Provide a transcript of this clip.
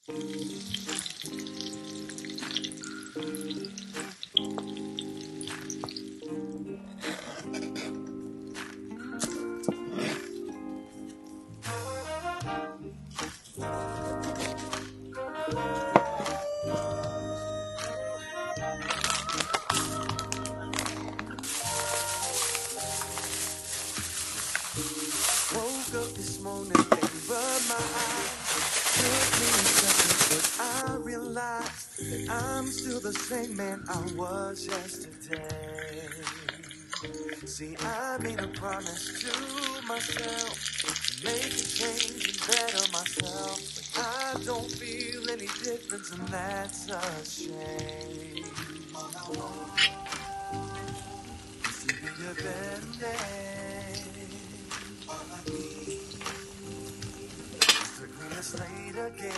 Woke up this morning and rubbed my eyes. Took me a second, but I realized that I'm still the same man I was yesterday. See, I made a promise to myself to make a change and better myself, but I don't feel any difference, and that's a shame. All I want is to be a better day. All I need is to clean the slate again.